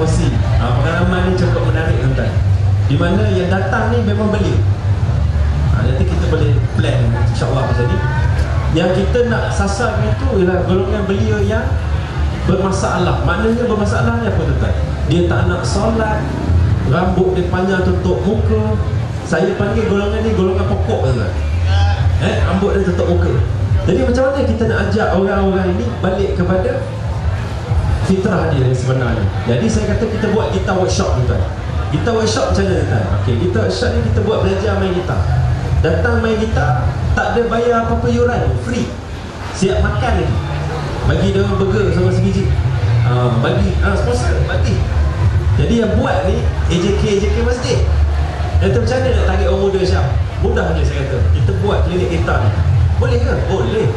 kongsi. Pengalaman ni cukup menarik tuan-tuan. Di mana yang datang ni memang belia. Nanti kita boleh plan insya-Allah macam ni. Yang kita nak sasar itu ialah golongan belia yang bermasalah. Maknanya bermasalah ni apa tuan-tuan? Dia tak nak solat, rambut dia panjang tutup muka. Saya panggil golongan ni golongan pokok tuan-tuan. Rambut dia tutup muka. Jadi macam mana kita nak ajak orang-orang ini balik kepada fitrah dia yang sebenarnya? Jadi saya kata kita buat gitar workshop tuan-tuan. Gitar workshop macam mana tuan? Okey, gitar workshop ni kita buat belajar main gitar. Datang main gitar, tak ada bayar apa-apa yuran, free. Siap makan lagi. Bagi dia orang burger sama sebiji. Sponsor, bagi. Jadi yang buat ni AJK Masjid. Kata macam mana nak target orang muda Syam? Mudah je saya kata. Kita buat klinik gitar ni. Boleh ke? Boleh.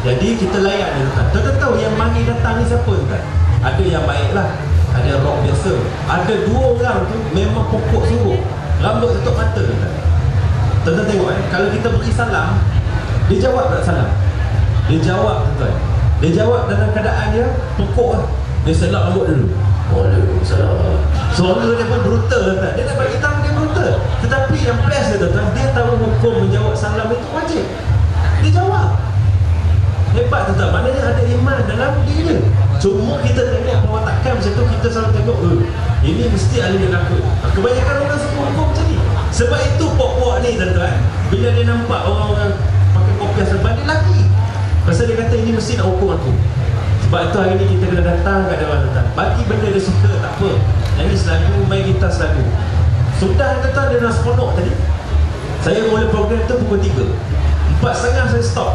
Jadi kita layan ni tuan. Tuan tahu yang mari datang ni siapa tuan? Ada yang baik lah, ada rock biasa. Ada 2 orang tu memang pokok suruh. Rambut tutup mata tuan. Tuan tengok kalau kita beri salam, dia jawab tak salam? Dia jawab tuan. Dia jawab dalam keadaan dia pokok lah. Dia selak rambut dulu. Waalaikumsalam. Suara dia pun brutal tuan. Dia nak bagi tahu dia brutal. Tetapi yang best dia tuan, dia tahu hukum menjawab salam itu wajib. Dia jawab. Hebat tuan, maknanya ada iman dalam diri dia. Cuma kita tengok perwatakan macam tu, kita selalu tengok ini mesti ahli neraka. Kebanyakan orang suka hukum macam ni. Sebab itu pok-pok ni tuan-tuan, bila dia nampak orang-orang pakai kopiah serban, dia laki. Pasal dia kata ini mesti nak hukum aku. Sebab itu hari ni kita kena datang kat dia orang tuan. Bagi benda dia suka tak apa. Jadi selalu main gitar selalu. Sudah tuan dia dah seponok tadi. Saya mula program tu pukul 3. 4.30 saya stop.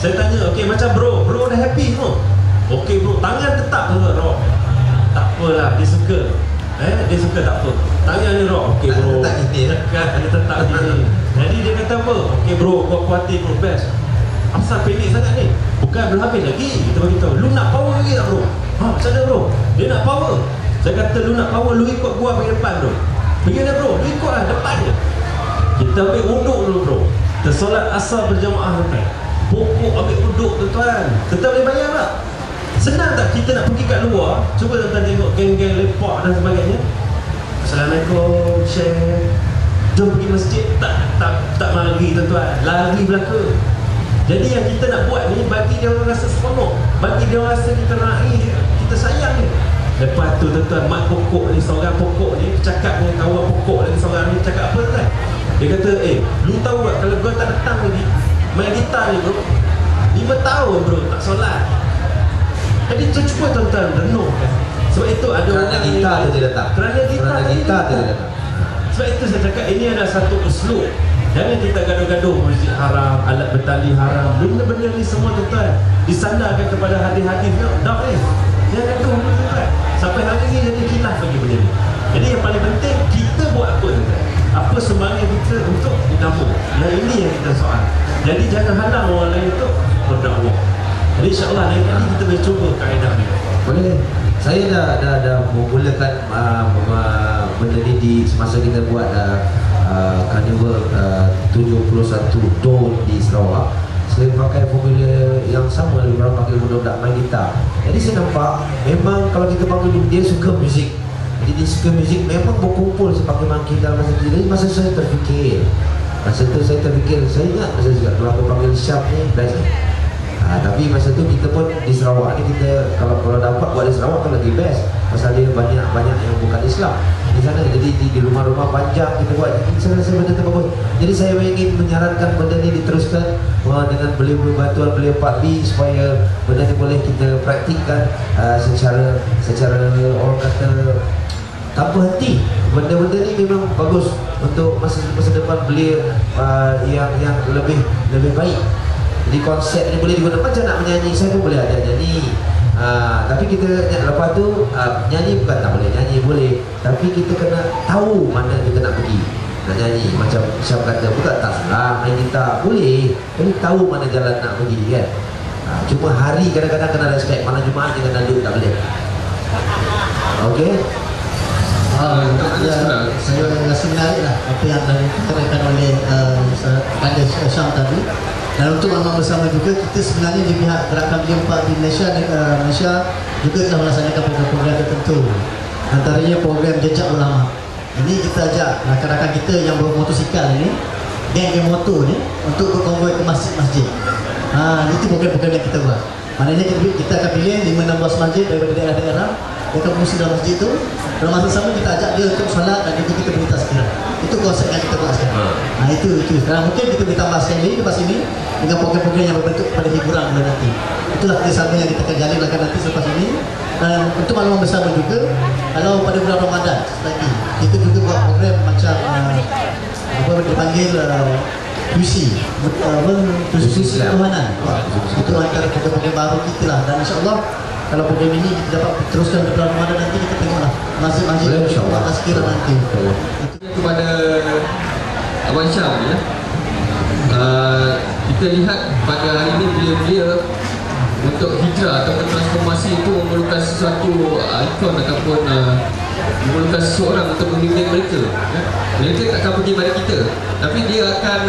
Saya tanya, okey macam bro dah happy semua? Okey bro, tangan tetap tu rock. Tak apalah, dia suka. Dia suka tak apa. Tangan dia rock. Okey bro. Tak gini dia tetap gini. Jadi dia kata apa? Okey bro, kau kuatin bro, best. Asal pendek sangat ni? Bukan belum habis lagi. Kita bagi tahu. Lu nak power lagi tak bro? Macam mana bro? Dia nak power. Saya kata lu nak power, lu ikut gua pergi depan bro. Pergi dah bro, lu ikutlah depan dia. Kita ambil uduk dulu bro. Kita solat asar berjamaah tuan. Pokok ambil uduk tuan. Kita boleh bayar tak? Senang tak kita nak pergi kat luar? Cuba tuan tengok geng-geng lepak dan sebagainya. Assalamualaikum, Syekh. Jom pergi masjid. Tak mari tuan. Lari belaka. Jadi yang kita nak buat ni bagi dia orang rasa seronok, bagi dia orang rasa kita raih dia, kita sayang dia. Lepas tu tuan-tuan, mak pokok ni, seorang pokok ni cakap dengan kawan pokok lagi seorang ni, cakap apa tuan? Dia kata, lu tahu tak kalau gua tak datang lagi main gitar ni bro, 5 tahun bro tak solat. Jadi cuba tuan-tuan renung kan. Sebab itu ada kerana gitar dia datang. Kerana gitar dia datang. Sebab itu saya cakap ini adalah satu uslub. Jangan kita gaduh-gaduh masjid haram, alat bertali haram. Benda-benda ni semua tuan-tuan disandarkan kepada hadis-hadis dhaif. Jangan gaduh tuan-tuan. Sampai hari ni jadi khilaf bagi benda ni. Jadi yang paling penting kita buat apa tuan-tuan? Apa sumbangan kita untuk dapur. Yang ini yang kita soal. Jadi jangan halang orang lain untuk berdakwah. Jadi insya-Allah lain kali kita boleh cuba kaedah ni. Boleh. Saya dah memulakan benda ni di semasa kita buat Carnival 71 Dawn di Sarawak. Saya pakai formula yang sama, lebih kurang pakai budak-budak main gitar. Jadi saya nampak memang kalau kita panggil dia suka muzik. Jadi dia suka muzik, memang berkumpul saya pakai main gitar masa tu. Jadi masa saya terfikir, saya ingat masa juga kalau aku panggil Syam ni best. Tapi masa tu kita pun di Sarawak ni, kita kalau dapat buat di Sarawak kan lagi best. Pasal dia banyak yang bukan Islam di sana. Jadi di rumah-rumah panjang kita buat. Jadi saya rasa benda tu bagus. Jadi saya ingin menyarankan benda ni diteruskan dengan beliau bantuan beliau Pak B, supaya benda ni boleh kita praktikkan secara orang kata tanpa henti. Benda-benda ni memang bagus untuk masa depan beliau yang lebih baik. Jadi konsep ni boleh digunakan. Macam nak menyanyi, saya pun boleh ajar nyanyi. Tapi kita lepas tu nyanyi bukan tak boleh, nyanyi boleh. Tapi kita kena tahu mana kita nak pergi nak nyanyi. Macam Syam kata, bukan tak salah main gitar, boleh. Tapi tahu mana jalan nak pergi kan. Cuma hari kadang-kadang kena respect. Malam Jumaat jangan duduk, tak boleh. Okey. Saya rasa menarik lah apa yang dikatakan oleh Kadir Syam tadi. Dan untuk amal bersama juga, kita sebenarnya di pihak Gerakan Beliau Empat di Malaysia juga telah melaksanakan program-program tertentu. Antaranya program Jejak Ulama. Ini kita ajak rakan-rakan kita yang bermotosikal ini, geng-geng motor ni, untuk berkonvoi ke masjid-masjid. Itu program-program yang kita buat. Maknanya kita akan pilih 5-16 masjid daripada daerah-daerah. Dia akan fungsi dalam masjid itu. Dalam masa sama kita ajak dia untuk solat dan juga kita beri tazkirah. Itu konsep yang kita buat sekarang. Itu. Sekarang mungkin kita boleh tambah sekali lepas ini dengan program-program yang berbentuk pada hiburan nanti. Itulah kerjasama yang kita akan jalin nanti selepas ini. Untuk makluman bersama juga, kalau pada bulan Ramadan lagi, kita juga buat program macam apa dipanggil QC, diskusi ketuhanan. Itu antara program-program baru kita lah. Dan insyaAllah kalau program ini kita dapat teruskan di bulan Ramadan nanti, kita tengoklah masing-masing insyaAllah tazkirah nanti. Kepada Abang Syam ya, kita lihat pada hari ini belia-belia untuk hijrah atau transformasi itu memerlukan sesuatu ikon ataupun memerlukan seseorang untuk memimpin mereka ya. Mereka takkan pergi pada kita, tapi dia akan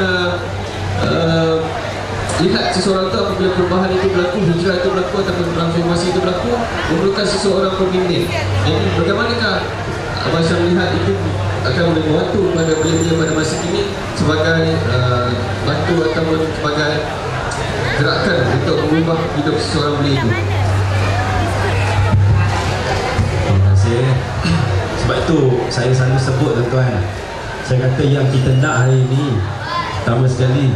lihat seseorang itu apabila perubahan itu berlaku, hijrah itu berlaku ataupun transformasi itu berlaku, memerlukan seseorang pemimpin. Jadi bagaimanakah Abang Syam melihat itu akan membantu pada belia-belia pada masa kini sebagai bantu ataupun sebagai gerakan untuk mengubah hidup seseorang belia itu? Terima kasih. Sebab itu saya selalu sebut tuan-tuan, saya kata yang kita nak hari ini pertama sekali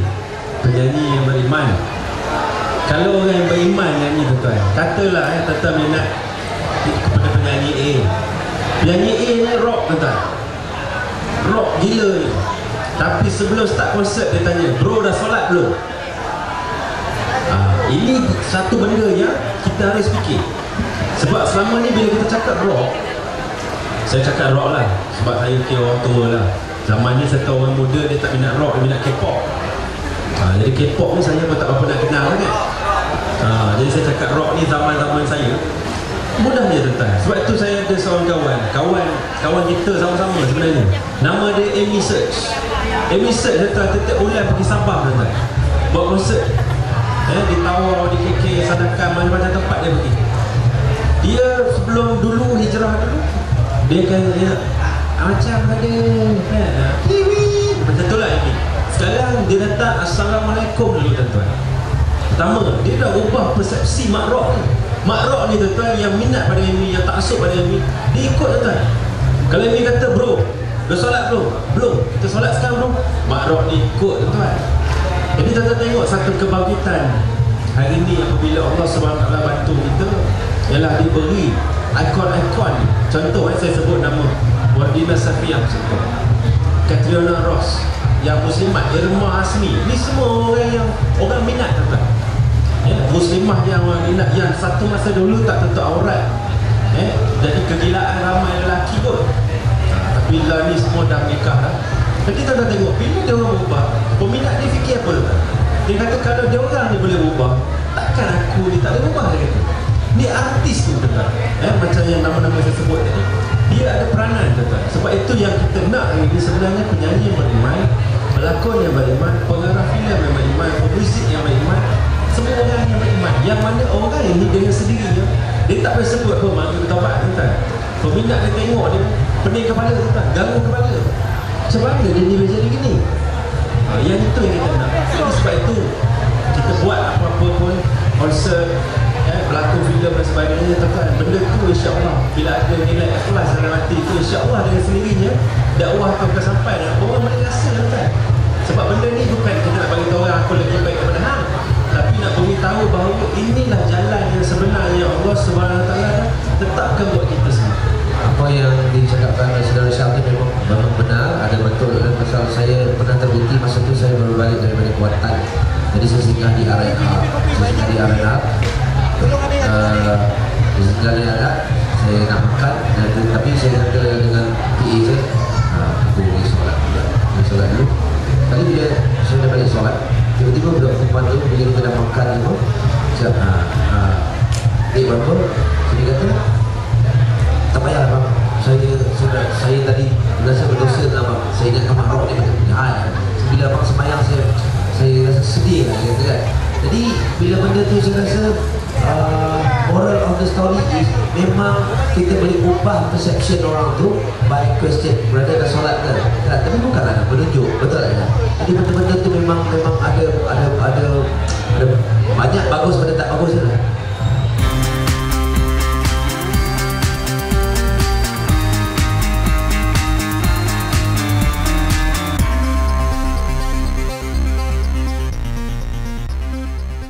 penyanyi yang beriman. Kalau orang yang beriman nyanyi tuan-tuan, katalah tuan-tuan minat kepada penyanyi A. Penyanyi A ni rock tuan-tuan, rock gila ni. Tapi sebelum start konsert dia tanya, bro dah solat belum? Ini satu benda yang kita harus fikir. Sebab selama ni bila kita cakap rock, saya cakap rock lah sebab saya kira orang tua lah. Zaman ni saya tahu orang muda dia tak minat rock, dia minat K-pop. Jadi K-pop ni saya pun tak apa nak kenal kan. Jadi saya cakap rock ni zaman-zaman saya. Mudah je tuan-tuan. Sebab tu saya ada seorang kawan kita sama-sama sebenarnya. Nama dia Amy Search. Amy Search tuan-tuan, setiap bulan pergi Sabah tuan-tuan, buat konsert. Di Tawau, di KK, Sadakan, macam-macam tempat dia pergi. Dia sebelum dulu hijrah dulu, dia kan macam ada kiwi, macam tu lah ini. Sekarang dia datang Assalamualaikum dulu tuan-tuan. Pertama, dia dah ubah persepsi mak rock ni. Mak rock ni tuan-tuan yang minat pada Amy, yang tak asuk pada Amy, dia ikut tuan-tuan. Kalau Amy kata, bro, dah solat belum? Belum, kita solat sekarang bro. Mak rock ni ikut tuan-tuan. Jadi tuan-tuan tengok satu kebangkitan hari ini apabila Allah SWT bantu kita, ialah diberi ikon-ikon. Contoh saya sebut nama Wardina Safiah, contoh Catriona Ross, yang muslimat, Irma Hasmi. Ni semua orang yang orang minat tuan-tuan. Muslimah yang orang minat, yang satu masa dulu tak tutup aurat, jadi kegilaan ramai lelaki kot. Tapi lah ni semua dah menikah dah. Jadi kita dah tengok, bila dia orang berubah, peminat dia fikir apa tuan? Dia kata kalau dia orang ni boleh berubah, takkan aku ni tak boleh berubah, dia kata. Ni artis tu tuan, macam yang nama-nama saya sebut tadi, dia ada peranan tuan. Sebab itu yang kita nak ni sebenarnya penyanyi yang beriman, pelakon yang beriman, pengarah filem yang beriman, pemuzik yang beriman, semua orang yang beriman. Yang mana orang ini dengan sendirinya, dia tak boleh sebut apa manggil taubat tuan. Peminat dia tengok dia pening kepala tuan, ganggu kepala. Macam mana dia boleh jadi gini? Yang itu yang kita nak. Jadi sebab itu kita buat apa-apa pun, konsert, pelakon filem dan sebagainya tuan. Benda tu insya-Allah bila ada nilai ikhlas dalam hati itu, insya-Allah dengan sendirinya dakwah tu akan sampai dan orang boleh rasa tuan. Sebab benda ni bukan kita nak bagi tahu orang aku lebih baik daripada hang, tapi nak beritahu bahawa inilah jalan yang sebenarnya Allah Subhanahu Wa Taala tetapkan buat kita semua. Apa yang dicakapkan oleh saudara Syam itu memang benar, ada betul. Dan pasal saya pernah terbukti masa itu saya baru balik daripada Kuantan. Jadi saya singgah di Arena, saya nak makan, tapi saya kata dengan PA saya, aku boleh solat dulu. Kali bila saya dah balik solat, tiba-tiba budak perempuan tu bila kita dah makan tu, cakap, berapa? Saya kata, tak payah bang, saya tadi rasa berdosa dengan abang. Saya ingatkan mak rock ni macam jahat. Bila abang sembahyang saya rasa sedih lah, kata kan. Jadi bila benda tu saya rasa moral of the story is memang kita boleh ubah perception orang tu by question, berada dah solat ke, kan? Tapi bukanlah nak menunjuk, betul tak? Jadi benda-benda tu memang ada